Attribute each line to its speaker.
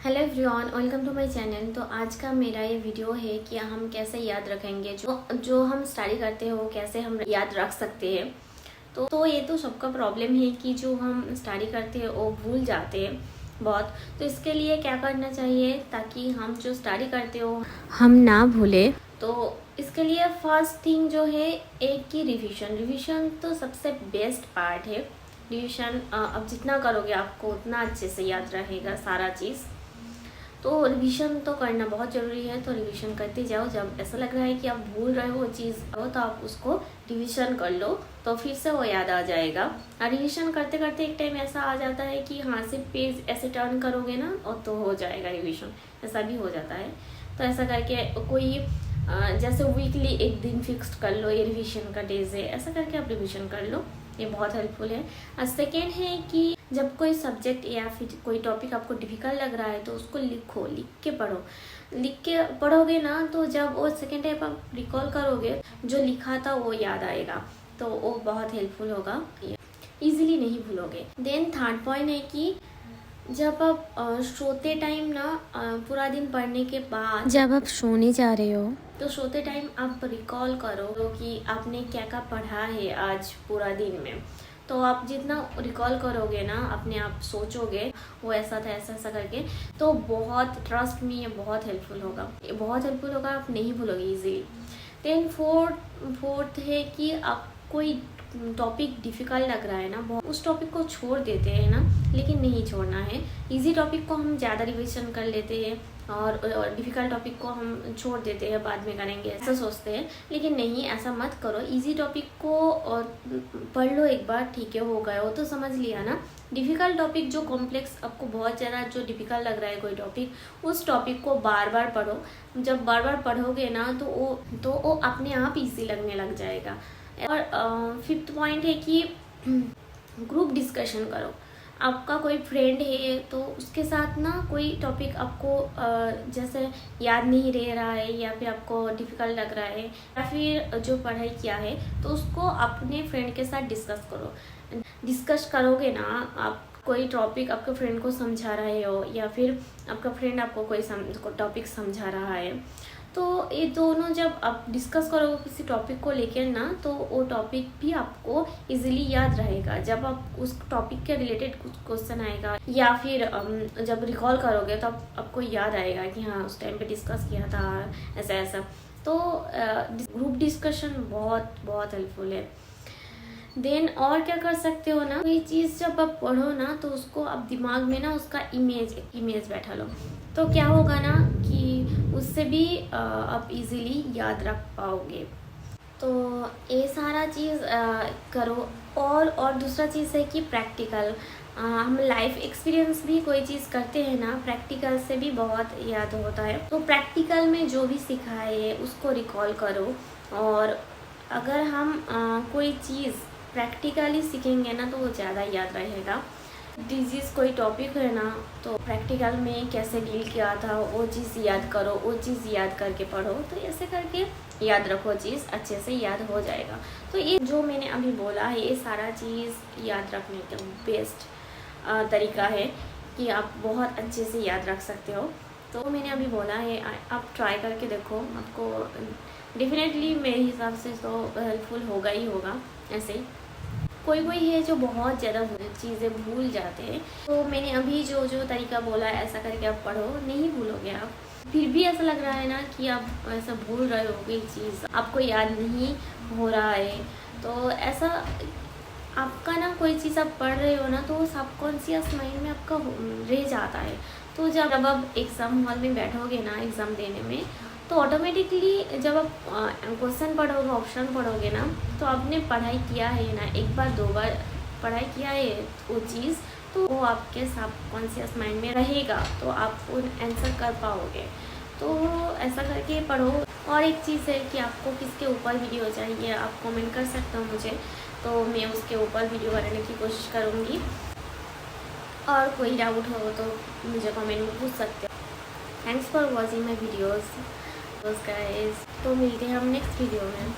Speaker 1: Hello everyone, welcome to my channel. तो आज का मेरा ये वीडियो है कि हम कैसे याद रखेंगे जो हम स्टडी करते हैं, वो कैसे हम याद रख सकते हैं। तो ये तो सबका प्रॉब्लम है कि जो हम स्टडी करते हैं वो भूल जाते हैं बहुत। तो इसके लिए क्या करना चाहिए ताकि हम जो स्टडी करते हो हम ना भूले। तो इसके लिए फर्स्ट थिंग जो है एक की रिवीजन तो सबसे बेस्ट पार्ट है। रिवीजन अब जितना करोगे आपको उतना अच्छे से याद रहेगा सारा चीज़। तो रिवीजन तो करना बहुत ज़रूरी है। तो रिवीजन करते जाओ। जब ऐसा लग रहा है कि आप भूल रहे हो वो चीज़ हो तो आप उसको रिवीजन कर लो, तो फिर से वो याद आ जाएगा। और रिवीजन करते करते एक टाइम ऐसा आ जाता है कि हाँ से पेज ऐसे टर्न करोगे ना और तो हो जाएगा रिवीजन। ऐसा भी हो जाता है। तो ऐसा करके कोई जैसे वीकली एक दिन फिक्स्ड कर लो, ये रिवीजन का डेज है, ऐसा करके आप रिवीजन कर लो। ये बहुत हेल्पफुल है। और सेकेंड है कि जब कोई सब्जेक्ट या फिर कोई टॉपिक आपको डिफ़िकल्ट लग रहा है तो उसको लिखो, लिख के पढ़ो। लिख के पढ़ोगे ना तो जब वो सेकेंड टाइम आप रिकॉल करोगे जो लिखा था वो याद आएगा, तो वो बहुत हेल्पफुल होगा। इजीली नहीं भूलोगे। देन थर्ड पॉइंट है कि जब आप सोते टाइम ना पूरा दिन पढ़ने के बाद जब आप सोने जा रहे हो तो सोते टाइम आप रिकॉल करो कि आपने क्या क्या पढ़ा है आज पूरा दिन में। तो आप जितना रिकॉल करोगे ना, अपने आप सोचोगे वो ऐसा था ऐसा ऐसा करके, तो बहुत ट्रस्ट में ये बहुत हेल्पफुल होगा। ये बहुत हेल्पफुल होगा, आप नहीं भूलोगे इजीली। देन फोर्थ है कि आप कोई टॉपिक डिफ़िकल्ट लग रहा है ना, उस टॉपिक को छोड़ देते हैं ना, लेकिन नहीं छोड़ना है। इजी टॉपिक को हम ज़्यादा रिविजन कर लेते हैं और डिफ़िकल्ट टॉपिक को हम छोड़ देते हैं, बाद में करेंगे ऐसा सोचते हैं। लेकिन नहीं, ऐसा मत करो। इजी टॉपिक को और पढ़ लो एक बार, ठीक है, हो गया वो तो समझ लिया ना। डिफ़िकल्ट टॉपिक जो कॉम्प्लेक्स आपको बहुत ज़्यादा जो डिफ़िकल्ट लग रहा है कोई टॉपिक, उस टॉपिक को बार बार पढ़ो। जब बार बार पढ़ोगे ना तो वो अपने आप ईजी लगने लग जाएगा। और फिफ्थ पॉइंट है कि ग्रुप डिस्कशन करो। आपका कोई फ्रेंड है तो उसके साथ ना कोई टॉपिक आपको जैसे याद नहीं रह रहा है या फिर आपको डिफ़िकल्ट लग रहा है या फिर जो पढ़ाई किया है, तो उसको अपने फ्रेंड के साथ डिस्कस करो। डिस्कस करोगे ना, आप कोई टॉपिक आपके फ्रेंड को समझा रहे हो या फिर आपका फ्रेंड आपको कोई टॉपिक समझा रहा है, तो ये दोनों जब आप डिस्कस करोगे किसी टॉपिक को लेकर ना, तो वो टॉपिक भी आपको इजीली याद रहेगा। जब आप उस टॉपिक के रिलेटेड कुछ क्वेश्चन आएगा या फिर जब रिकॉल करोगे तो आपको याद आएगा कि हाँ उस टाइम पे डिस्कस किया था ऐसा ऐसा। तो ग्रुप डिस्कशन बहुत बहुत हेल्पफुल है। देन और क्या कर सकते हो ना, कोई चीज़ जब आप पढ़ो ना तो उसको आप दिमाग में ना उसका इमेज बैठा लो, तो क्या होगा ना कि उससे भी आप इजीली याद रख पाओगे। तो ये सारा चीज़ करो। और दूसरा चीज़ है कि प्रैक्टिकल, हम लाइफ एक्सपीरियंस भी कोई चीज़ करते हैं ना, प्रैक्टिकल से भी बहुत याद होता है। तो प्रैक्टिकल में जो भी सीखा है उसको रिकॉल करो। और अगर हम कोई चीज़ प्रैक्टिकली सीखेंगे ना तो वो ज़्यादा याद रहेगा। डिजीज़ कोई टॉपिक है ना, तो प्रैक्टिकल में कैसे डील किया था वो चीज़ याद करो, वो चीज़ याद करके पढ़ो। तो ऐसे करके याद रखो, चीज़ अच्छे से याद हो जाएगा। तो ये जो मैंने अभी बोला है ये सारा चीज़ याद रखने का बेस्ट तरीका है कि आप बहुत अच्छे से याद रख सकते हो। तो मैंने अभी बोला है, आप ट्राई करके देखो, आपको डेफिनेटली मेरे हिसाब से तो हेल्पफुल होगा ही होगा। ऐसे ही कोई है जो बहुत ज़्यादा चीज़ें भूल जाते हैं, तो मैंने अभी जो तरीका बोला है ऐसा करके आप पढ़ो, नहीं भूलोगे आप। फिर भी ऐसा लग रहा है ना कि आप ऐसा भूल रहे हो, कोई चीज़ आपको याद नहीं हो रहा है, तो ऐसा आपका ना कोई चीज़ आप पढ़ रहे हो ना तो वो सबकॉन्शियस माइंड में आपका रह जाता है। तो जब आप एग्ज़ाम हॉल में बैठोगे ना एग्ज़ाम देने में, तो ऑटोमेटिकली जब आप क्वेश्चन पढ़ोगे, ऑप्शन पढ़ोगे ना, तो आपने पढ़ाई किया है ना, एक बार दो बार पढ़ाई किया है वो चीज़, तो वो आपके सबकॉन्शियस माइंड में रहेगा, तो आप उन आंसर कर पाओगे। तो ऐसा करके पढ़ो। और एक चीज़ है कि आपको किसके ऊपर वीडियो चाहिए आप कमेंट कर सकते हो मुझे, तो मैं उसके ऊपर वीडियो बनाने की कोशिश करूँगी। और कोई डाउट हो तो मुझे कमेंट में पूछ सकते हो। Thanks for watching my videos guys. तो मिलते हैं हम नेक्स्ट वीडियो में।